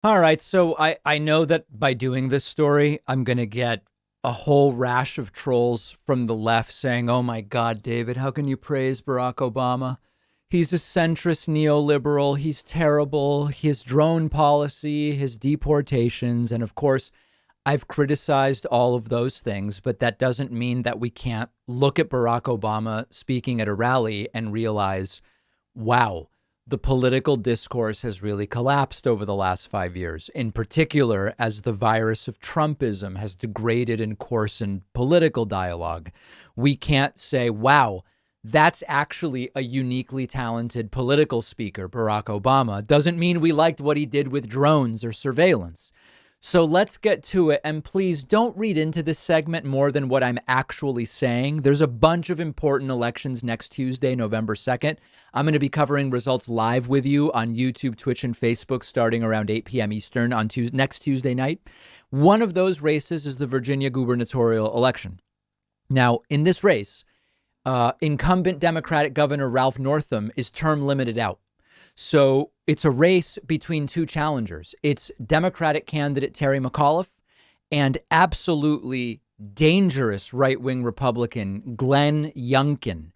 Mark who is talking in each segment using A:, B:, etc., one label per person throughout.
A: All right, so I know that by doing this story, I'm going to get a whole rash of trolls from the left saying, oh my God, David, how can you praise Barack Obama? He's a centrist neoliberal. He's terrible. His drone policy, his deportations. And of course, I've criticized all of those things, but that doesn't mean that we can't look at Barack Obama speaking at a rally and realize, wow, the political discourse has really collapsed over the last 5 years, in particular, as the virus of Trumpism has degraded and coarsened political dialogue. We can't say, wow, that's actually a uniquely talented political speaker, Barack Obama. Doesn't mean we liked what he did with drones or surveillance. So let's get to it. And please don't read into this segment more than what I'm actually saying. There's a bunch of important elections next Tuesday, November 2nd. I'm going to be covering results live with you on YouTube, Twitch, and Facebook starting around 8 p.m. Eastern on next Tuesday night. One of those races is the Virginia gubernatorial election. Now, in this race, incumbent Democratic Governor Ralph Northam is term limited out. So it's a race between two challengers. It's Democratic candidate Terry McAuliffe and absolutely dangerous right-wing Republican Glenn Youngkin.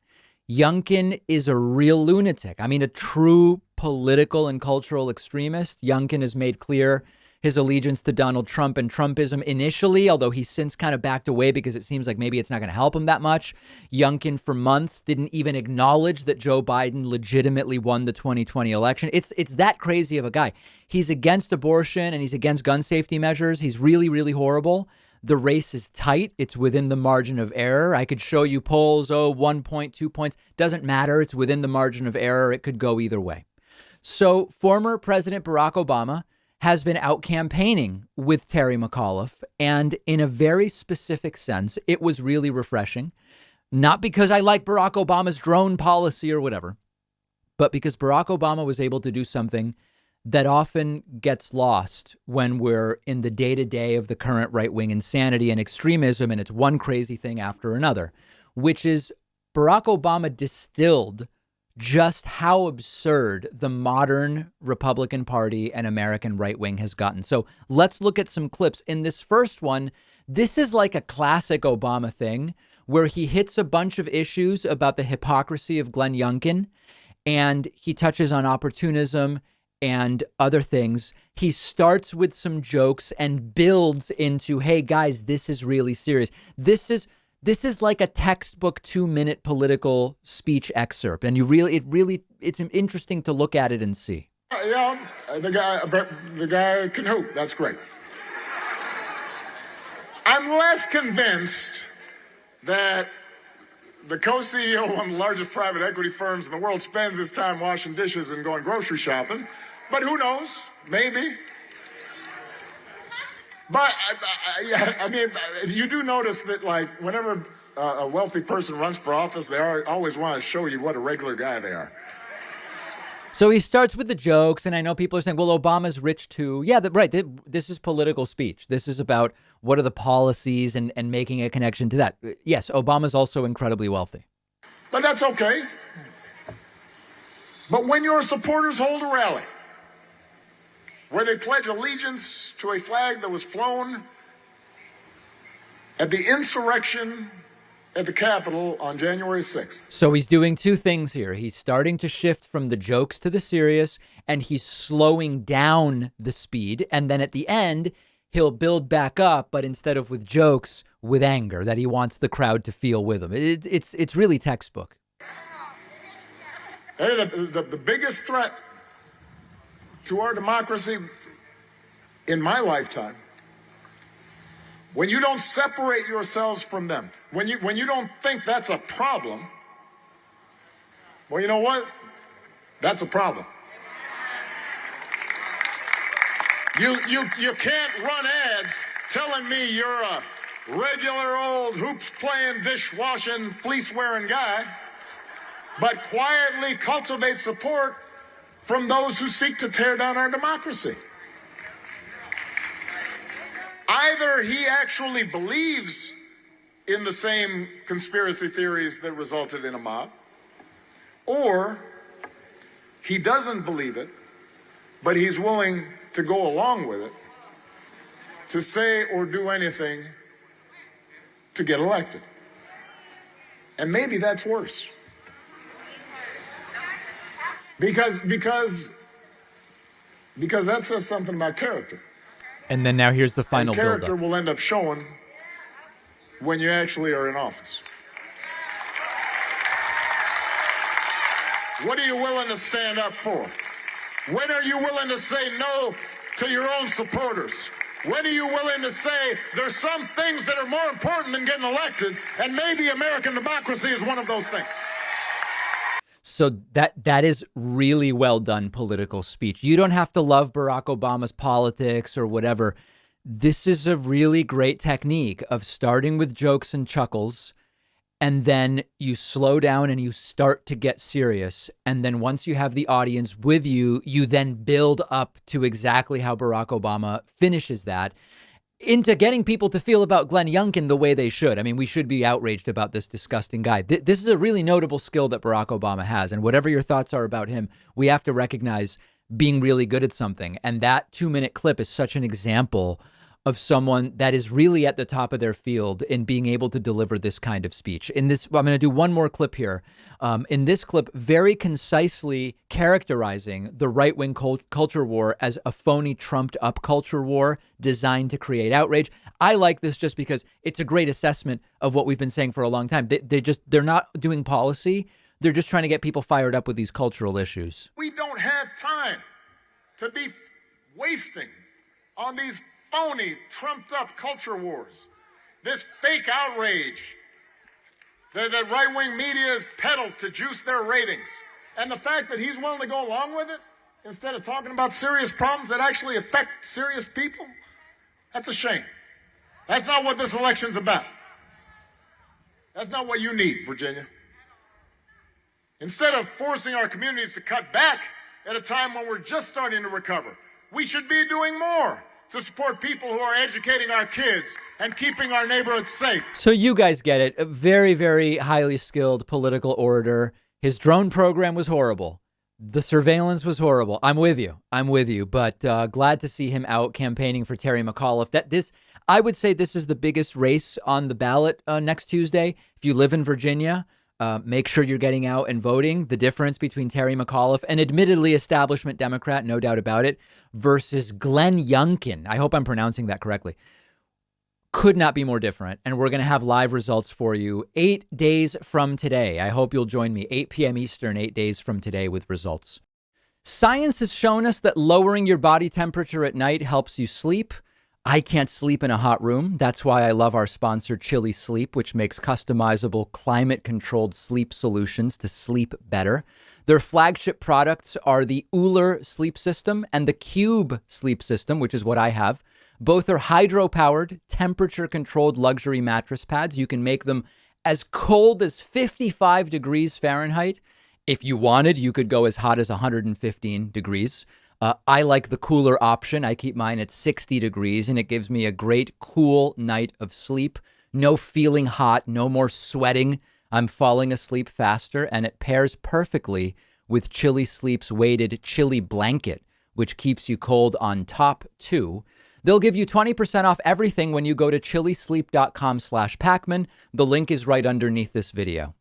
A: Youngkin is a real lunatic. I mean, a true political and cultural extremist. Youngkin has made clear his allegiance to Donald Trump and Trumpism initially, although he's since kind of backed away because it seems like maybe it's not going to help him that much. Youngkin for months didn't even acknowledge that Joe Biden legitimately won the 2020 election. It's that crazy of a guy. He's against abortion and he's against gun safety measures. He's really, really horrible. The race is tight. It's within the margin of error. I could show you polls, 1 point, 2 points. Doesn't matter. It's within the margin of error. It could go either way. So former President Barack Obama has been out campaigning with Terry McAuliffe. And in a very specific sense, it was really refreshing. Not because I like Barack Obama's drone policy or whatever, but because Barack Obama was able to do something that often gets lost when we're in the day to day of the current right wing insanity and extremism. And it's one crazy thing after another, which is Barack Obama distilled just how absurd the modern Republican Party and American right wing has gotten. So let's look at some clips. In this first one, this is like a classic Obama thing where he hits a bunch of issues about the hypocrisy of Glenn Youngkin, and he touches on opportunism and other things. He starts with some jokes and builds into, hey, guys, this is really serious. This is like a textbook 2-minute political speech excerpt. And it's interesting to look at it and see.
B: Yeah, the guy can hoop. That's great. I'm less convinced that the co-CEO of one of the largest private equity firms in the world spends his time washing dishes and going grocery shopping. But who knows? Maybe. But I mean, you do notice that, like, whenever a wealthy person runs for office, they always want to show you what a regular guy they are.
A: So he starts with the jokes, and I know people are saying, well, Obama's rich too. Yeah, right. This is political speech. This is about what are the policies and making a connection to that. Yes, Obama's also incredibly wealthy.
B: But that's okay. But when your supporters hold a rally where they pledge allegiance to a flag that was flown at the insurrection at the Capitol on January 6th.
A: So he's doing two things here. He's starting to shift from the jokes to the serious, and he's slowing down the speed. And then at the end, he'll build back up, but instead of with jokes, with anger that he wants the crowd to feel with him. It's really textbook.
B: Hey, the biggest threat to our democracy in my lifetime, when you don't separate yourselves from them, when you don't think that's a problem, well, you know what? That's a problem. You can't run ads telling me you're a regular old hoops playing, dishwashing, fleece wearing guy, but quietly cultivate support from those who seek to tear down our democracy. Either he actually believes in the same conspiracy theories that resulted in a mob, or he doesn't believe it, but he's willing to go along with it, to say or do anything to get elected. And maybe that's worse. Because that says something about character.
A: And then now here's the final
B: and character
A: buildup.
B: will end up showing when you actually are in office. What are you willing to stand up for? When are you willing to say no to your own supporters? When are you willing to say there's some things that are more important than getting elected, and maybe American democracy is one of those things?
A: So that is really well done political speech. You don't have to love Barack Obama's politics or whatever. This is a really great technique of starting with jokes and chuckles, and then you slow down and you start to get serious. And then once you have the audience with you, you then build up to exactly how Barack Obama finishes that into getting people to feel about Glenn Youngkin the way they should. I mean, we should be outraged about this disgusting guy. This is a really notable skill that Barack Obama has. And whatever your thoughts are about him, we have to recognize being really good at something. And that 2-minute clip is such an example of someone that is really at the top of their field in being able to deliver this kind of speech. In this, I'm going to do one more clip here. In this clip, very concisely characterizing the right-wing culture war as a phony, trumped-up culture war designed to create outrage. I like this just because it's a great assessment of what we've been saying for a long time. They're not doing policy. They're just trying to get people fired up with these cultural issues.
B: We don't have time to be wasting on these phony, trumped-up culture wars, this fake outrage that the right-wing media peddles to juice their ratings. And the fact that he's willing to go along with it instead of talking about serious problems that actually affect serious people, that's a shame. That's not what this election's about. That's not what you need, Virginia. Instead of forcing our communities to cut back at a time when we're just starting to recover, we should be doing more to support people who are educating our kids and keeping our neighborhoods safe.
A: So you guys get it. A very, very highly skilled political orator. His drone program was horrible. The surveillance was horrible. I'm with you. But glad to see him out campaigning for Terry McAuliffe. I would say this is the biggest race on the ballot next Tuesday. If you live in Virginia, make sure you're getting out and voting. The difference between Terry McAuliffe, an admittedly establishment Democrat, no doubt about it, versus Glenn Youngkin, I hope I'm pronouncing that correctly, could not be more different. And we're going to have live results for you 8 days from today. I hope you'll join me 8 p.m. Eastern, 8 days from today with results. Science has shown us that lowering your body temperature at night helps you sleep. I can't sleep in a hot room. That's why I love our sponsor, Chili Sleep, which makes customizable, climate-controlled sleep solutions to sleep better. Their flagship products are the Uller sleep system and the Cube sleep system, which is what I have. Both are hydro-powered, temperature-controlled luxury mattress pads. You can make them as cold as 55 degrees Fahrenheit. If you wanted, you could go as hot as 115 degrees. I like the cooler option. I keep mine at 60 degrees, and it gives me a great cool night of sleep. No feeling hot, no more sweating. I'm falling asleep faster, and it pairs perfectly with Chili Sleep's weighted Chili Blanket, which keeps you cold on top, too. They'll give you 20% off everything when you go to chilisleep.com/Pacman. The link is right underneath this video.